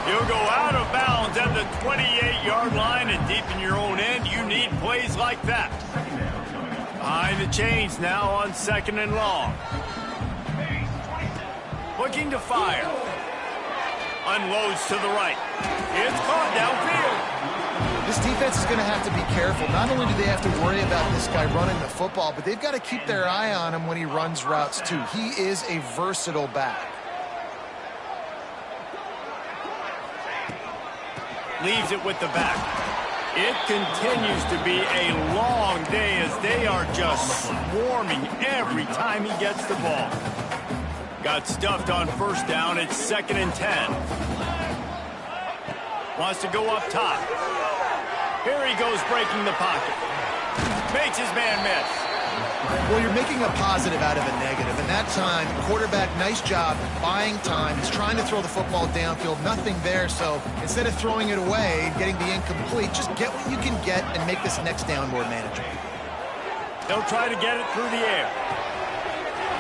He'll go out of bounds at the 28-yard line, and deep in your own end, you need plays like that. Behind the chains now on 2nd and long. Looking to fire. Unloads to the right. It's caught downfield. This defense is going to have to be careful. Not only do they have to worry about this guy running the football, but they've got to keep their eye on him when he runs routes too. He is a versatile back. Leaves it with the back. It continues to be a long day as they are just swarming every time he gets the ball. Got stuffed on 1st down. It's 2nd and 10. Wants to go up top. Here he goes breaking the pocket. Makes his man miss. Well, you're making a positive out of a negative. And that time, quarterback, nice job buying time. He's trying to throw the football downfield. Nothing there. So instead of throwing it away and getting the incomplete, just get what you can get and make this next down more manageable. They'll try to get it through the air.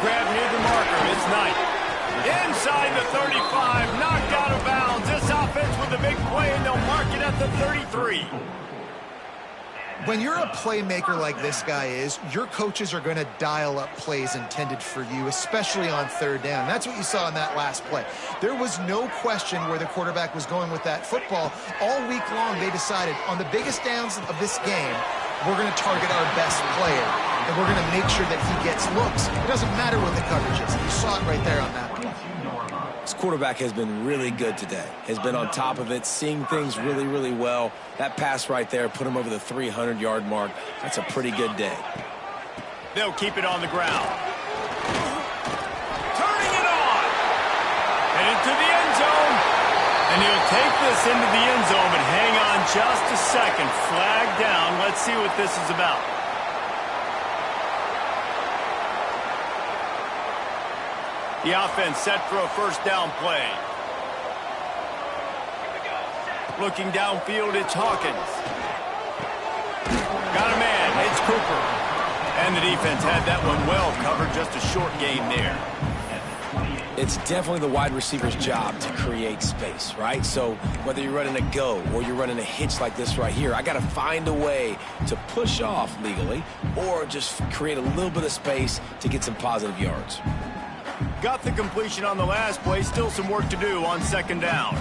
Grab near the marker. It's Knight. Inside the 35. Knocked out of bounds. This offense with a big play, and they'll mark it at the 33. When you're a playmaker like this guy is, your coaches are going to dial up plays intended for you, especially on 3rd down. That's what you saw in that last play. There was no question where the quarterback was going with that football. All week long, they decided on the biggest downs of this game, we're going to target our best player, and we're going to make sure that he gets looks. It doesn't matter what the coverage is. You saw it right there on that play. This quarterback has been really good today. Has been on top of it, seeing things really, really well. That pass right there put him over the 300-yard mark. That's a pretty good day. They'll keep it on the ground. Turning it on. Headed to the end zone. And he'll take this into the end zone, but hang on just a second. Flag down. Let's see what this is about. The offense set for a 1st down play. Looking downfield, it's Hawkins. Got a man, it's Cooper. And the defense had that one well covered, just a short gain there. It's definitely the wide receiver's job to create space, right? So whether you're running a go or you're running a hitch like this right here, I got to find a way to push off legally or just create a little bit of space to get some positive yards. Got the completion on the last play. Still some work to do on 2nd down.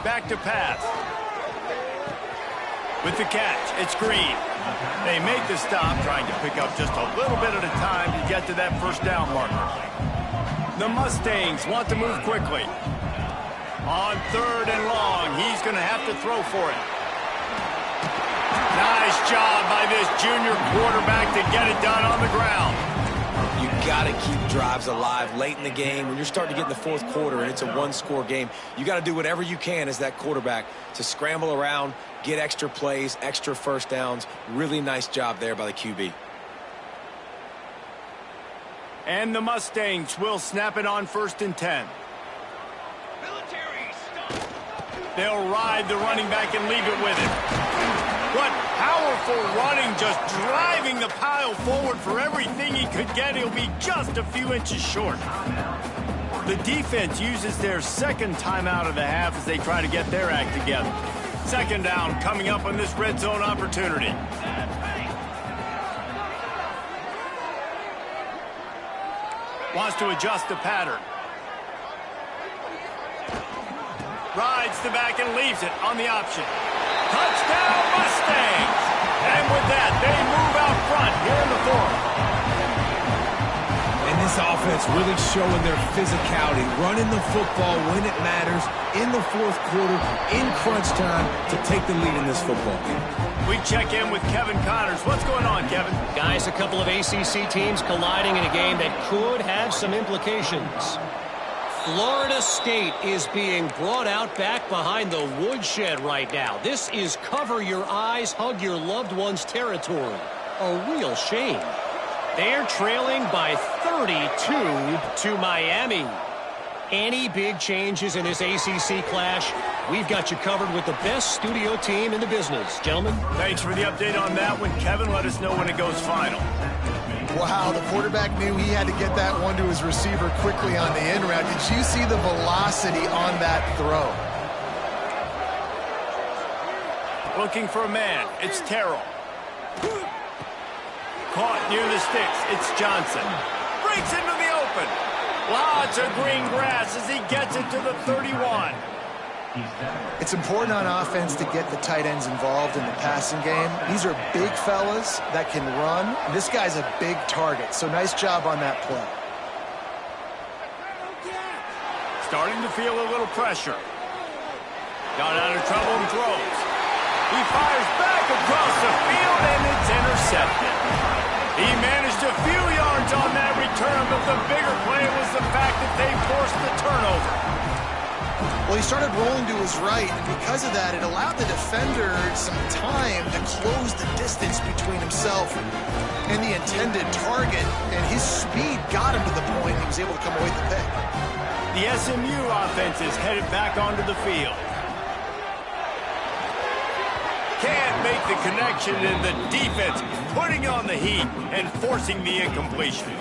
Back to pass. With the catch, it's Green. They make the stop, trying to pick up just a little bit at a time to get to that 1st down marker. The Mustangs want to move quickly. On 3rd and long, he's going to have to throw for it. Nice job by this junior quarterback to get it done on the ground. You got to keep drives alive late in the game. When you're starting to get in the 4th quarter and it's a 1-score game, you got to do whatever you can as that quarterback to scramble around, get extra plays, extra 1st downs. Really nice job there by the QB. And the Mustangs will snap it on 1st and 10. They'll ride the running back and leave it with him. What powerful running, just driving the pile forward for everything he could get. He'll be just a few inches short. The defense uses their 2nd timeout of the half as they try to get their act together. 2nd down coming up on this red zone opportunity. Wants to adjust the pattern. Rides the back and leaves it on the option. Touchdown Mustangs! And with that, they move out front here in the 4th. And this offense really showing their physicality, running the football when it matters, in the 4th quarter, in crunch time, to take the lead in this football game. We check in with Kevin Connors. What's going on, Kevin? Guys, a couple of ACC teams colliding in a game that could have some implications. Florida State is being brought out back behind the woodshed right now. This is cover your eyes, hug your loved ones territory. A real shame. They're trailing by 32 to Miami. Any big changes in this ACC clash, we've got you covered with the best studio team in the business. Gentlemen. Thanks for the update on that one, Kevin. Let us know when it goes final. Wow, the quarterback knew he had to get that one to his receiver quickly on the in route. Did you see the velocity on that throw? Looking for a man. It's Terrell. Caught near the sticks. It's Johnson. Breaks into the open. Lots of green grass as he gets it to the 31. It's important on offense to get the tight ends involved in the passing game. These are big fellas that can run. This guy's a big target, so nice job on that play. Starting to feel a little pressure. Got out of trouble and throws. He fires back across the field, and it's intercepted. He managed a few yards on that return, but the bigger play was the fact that they forced the turnover. Well, he started rolling to his right, and because of that, it allowed the defender some time to close the distance between himself and the intended target, and his speed got him to the point he was able to come away with the pick. The SMU offense is headed back onto the field. Can't make the connection, and the defense putting on the heat and forcing the incompletion.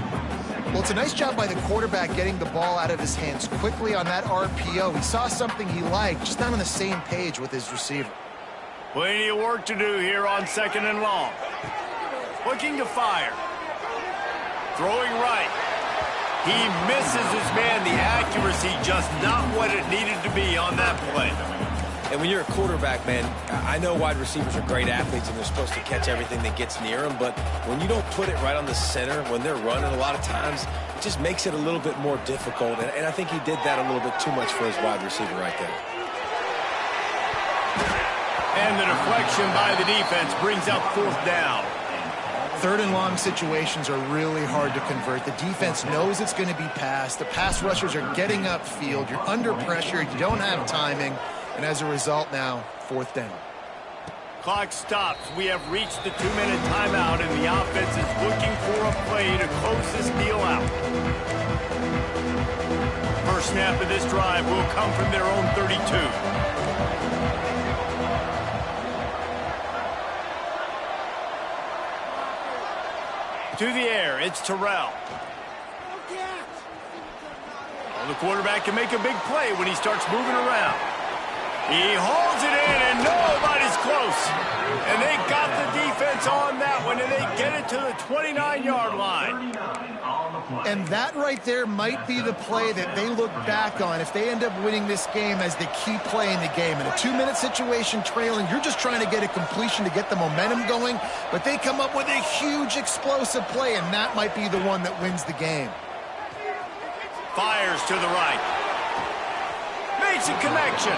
Well, it's a nice job by the quarterback getting the ball out of his hands quickly on that RPO. He saw something he liked, just not on the same page with his receiver. Plenty of work to do here on 2nd and long. Looking to fire. Throwing right. He misses his man. The accuracy just not what it needed to be on that play. And when you're a quarterback, man, I know wide receivers are great athletes and they're supposed to catch everything that gets near them, but when you don't put it right on the center, when they're running a lot of times, it just makes it a little bit more difficult. And I think he did that a little bit too much for his wide receiver right there. And the deflection by the defense brings up 4th down. 3rd and long situations are really hard to convert. The defense knows it's going to be passed. The pass rushers are getting upfield. You're under pressure. You don't have timing. And as a result now, 4th down. Clock stops. We have reached the 2-minute timeout, and the offense is looking for a play to close this deal out. First snap of this drive will come from their own 32. To the air, it's Terrell. Well, the quarterback can make a big play when he starts moving around. He holds it in, and nobody's close. And they got the defense on that one, and they get it to the 29-yard line. And that right there might be the play that they look back on if they end up winning this game as the key play in the game. In a 2-minute situation trailing, you're just trying to get a completion to get the momentum going, but they come up with a huge explosive play, and that might be the one that wins the game. Fires to the right. Makes a connection.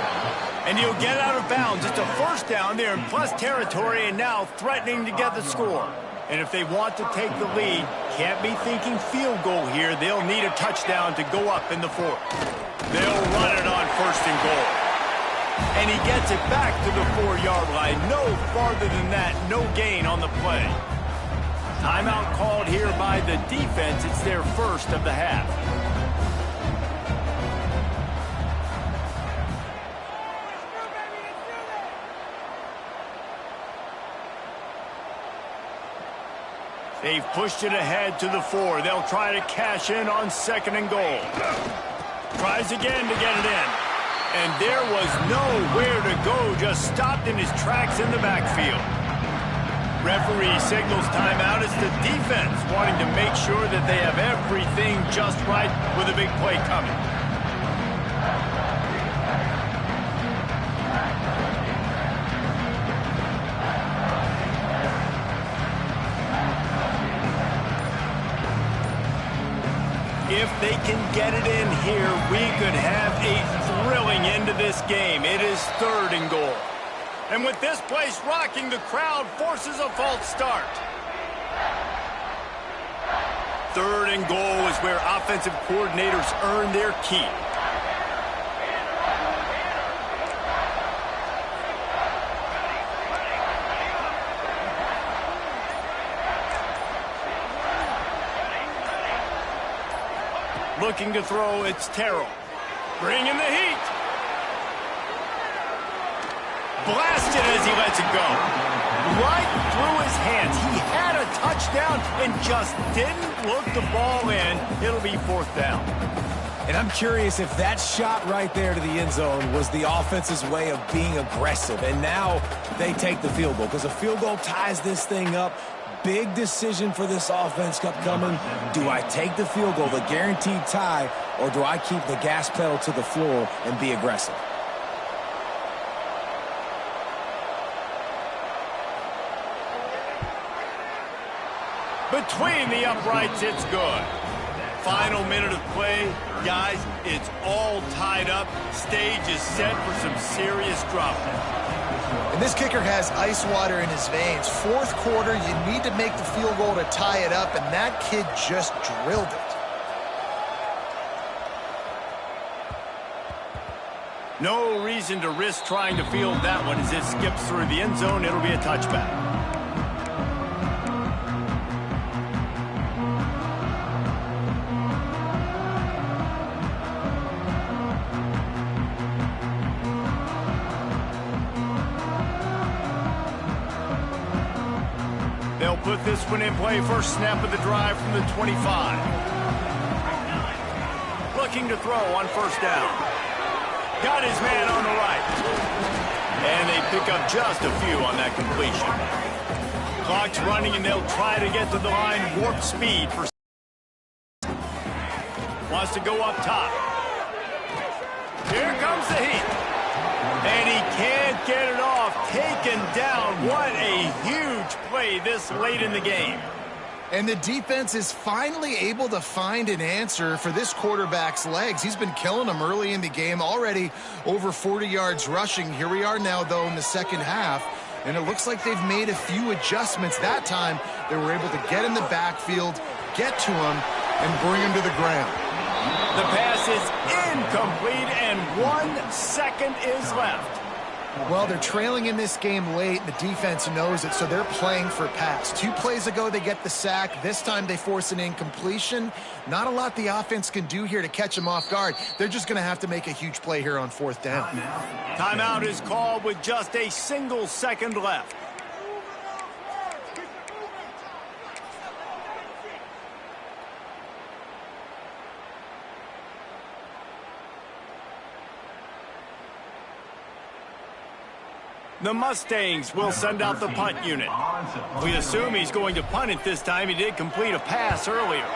And he'll get out of bounds. It's a 1st down there in plus territory, and now threatening to get the score. And if they want to take the lead, can't be thinking field goal here. They'll need a touchdown to go up in the 4th. They'll run it on 1st and goal. And he gets it back to the 4-yard line. No farther than that, no gain on the play. Timeout called here by the defense. It's their first of the half. They've pushed it ahead to the 4. They'll try to cash in on 2nd and goal. Tries again to get it in. And there was nowhere to go, just stopped in his tracks in the backfield. Referee signals timeout. It's the defense wanting to make sure that they have everything just right with a big play coming. If they can get it in here, we could have a thrilling end to this game. It is 3rd and goal. And with this place rocking, the crowd forces a false start. 3rd and goal is where offensive coordinators earn their keep. Looking to throw, it's Terrell. Bringing the heat. blasted as he lets it go. Right through his hands. He had a touchdown and just didn't look the ball in. It'll be 4th down. And I'm curious if that shot right there to the end zone was the offense's way of being aggressive. And now they take the field goal because a field goal ties this thing up. Big decision for this offense upcoming. Do I take the field goal, the guaranteed tie, or do I keep the gas pedal to the floor and be aggressive? Between the uprights, it's good. Final minute of play. Guys, it's all tied up. Stage is set for some serious drama. And this kicker has ice water in his veins. 4th quarter, you need to make the field goal to tie it up, and that kid just drilled it. No reason to risk trying to field that one as it skips through the end zone. It'll be a touchback. They'll put this one in play. First snap of the drive from the 25. Looking to throw on 1st down. Got his man on the right. And they pick up just a few on that completion. Clock's running, and they'll try to get to the line. Warp speed for... Wants to go up top. Here comes the heat. And he can't get it off. Taken down. What a huge play this late in the game. And the defense is finally able to find an answer for this quarterback's legs. He's been killing them early in the game, already over 40 yards rushing. Here we are now, though, in the second half. And it looks like they've made a few adjustments. That time, they were able to get in the backfield, get to him, and bring him to the ground. The pass is incomplete, and 1 second is left. Well, they're trailing in this game late. The defense knows it, so they're playing for pass. 2 plays ago, they get the sack. This time, they force an incompletion. Not a lot the offense can do here to catch them off guard. They're just going to have to make a huge play here on 4th down. Timeout is called with just a single second left. The Mustangs will send out the punt unit. We assume he's going to punt it this time. He did complete a pass earlier.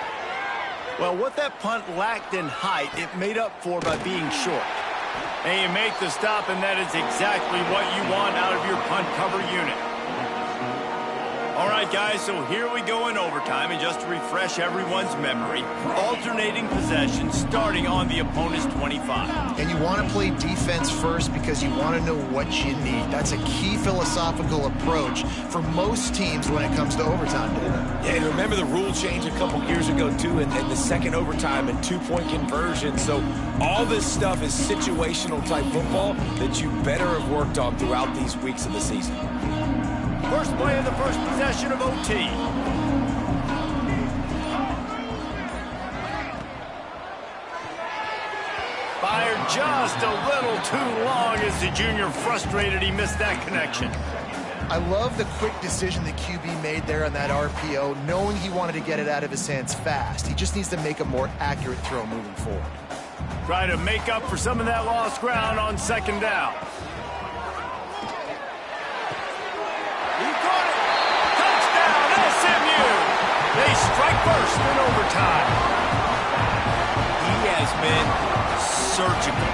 Well, what that punt lacked in height, it made up for by being short. And you make the stop, and that is exactly what you want out of your punt cover unit. All right, guys, so here we go in overtime, and just to refresh everyone's memory, alternating possession starting on the opponent's 25. And you want to play defense first because you want to know what you need. That's a key philosophical approach for most teams when it comes to overtime. Yeah, and remember the rule change a couple years ago, too, and the second overtime and 2-point conversion. So all this stuff is situational type football that you better have worked on throughout these weeks of the season. First play of the first possession of OT. Fired just a little too long as the junior frustrated he missed that connection. I love the quick decision the QB made there on that RPO, knowing he wanted to get it out of his hands fast. He just needs to make a more accurate throw moving forward. Try to make up for some of that lost ground on 2nd down. They strike first in overtime. He has been surgical,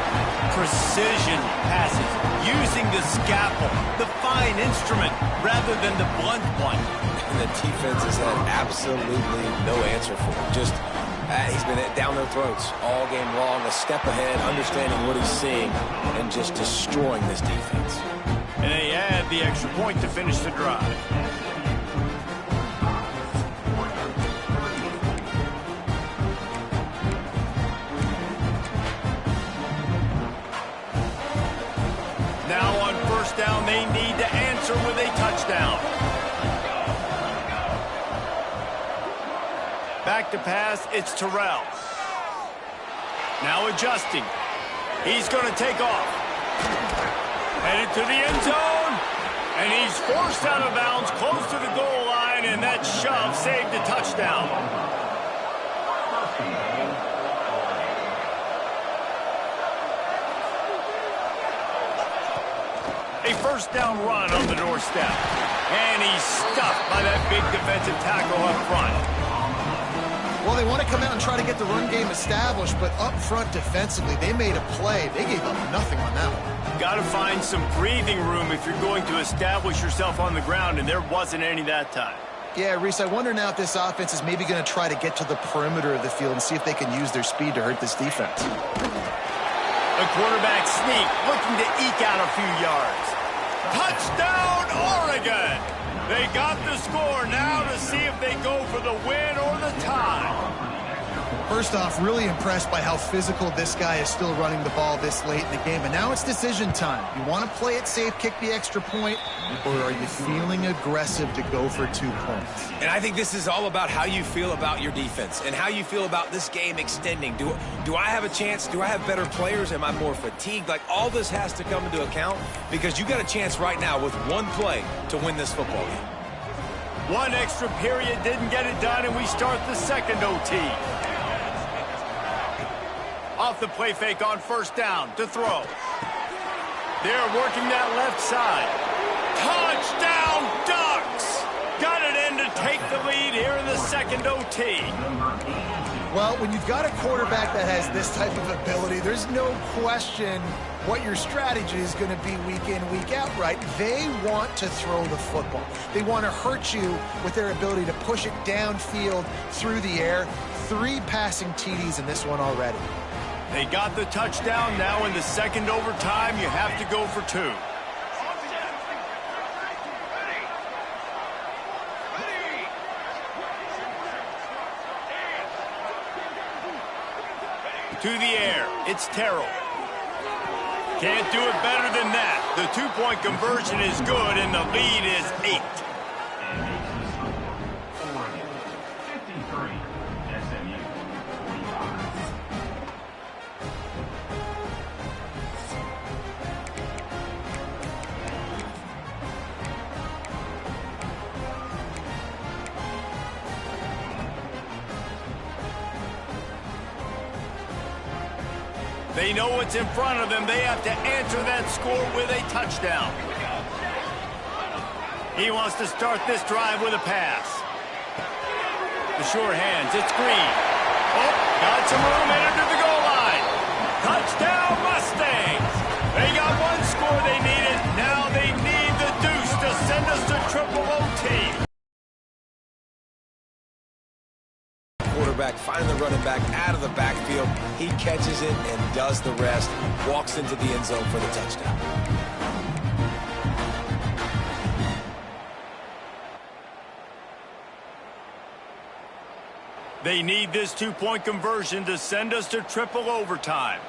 precision passes, using the scalpel, the fine instrument, rather than the blunt one. And the defense has had absolutely no answer for him. Just, he's been down their throats all game long, a step ahead, understanding what he's seeing, and just destroying this defense. And they add the extra point to finish the drive. Now on 1st down, they need to answer with a touchdown. Back to pass, it's Terrell. Now adjusting. He's going to take off. Headed to the end zone. And he's forced out of bounds close to the goal line, and that shove saved a touchdown. A first down run on the doorstep. And he's stuffed by that big defensive tackle up front. Well, they want to come out and try to get the run game established, but up front defensively, they made a play. They gave up nothing on that one. Got to find some breathing room if you're going to establish yourself on the ground, and there wasn't any that time. Yeah, Reese, I wonder now if this offense is maybe going to try to get to the perimeter of the field and see if they can use their speed to hurt this defense. The quarterback sneak, looking to eke out a few yards. Touchdown, Oregon! They got the score now to see if they go for the win or the tie. First off, really impressed by how physical this guy is still running the ball this late in the game. And now it's decision time. You want to play it safe, kick the extra point, or are you feeling aggressive to go for 2 points? And I think this is all about how you feel about your defense and how you feel about this game extending. Do I have a chance? Do I have better players? Am I more fatigued? Like, all this has to come into account because you got a chance right now with one play to win this football game. One extra period didn't get it done, and we start the second OT. Off the play fake on first down to throw. They're working that left side. Touchdown, Ducks! Got it in to take the lead here in the second OT. Well, when you've got a quarterback that has this type of ability, there's no question what your strategy is going to be week in, week out, right? They want to throw the football. They want to hurt you with their ability to push it downfield through the air. 3 passing TDs in this one already. They got the touchdown. Now in the second overtime, you have to go for 2. To the air, it's Terrell. Can't do it better than that. The 2-point conversion is good, and the lead is 8. They know what's in front of them. They have to answer that score with a touchdown. He wants to start this drive with a pass. The sure hands, it's Green. Oh, got some room headed to the goal line. Touchdown, Mustangs. They got one score they needed. Now they need the deuce to send us to triple OT. Quarterback finding the running back out of the backfield. He catches it and does the rest. Walks into the end zone for the touchdown. They need this 2-point conversion to send us to triple overtime.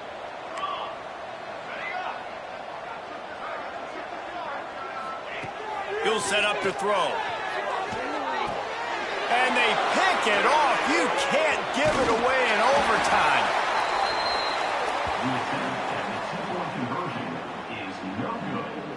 He'll set up to throw. And they pick it off. You can't give it away in overtime.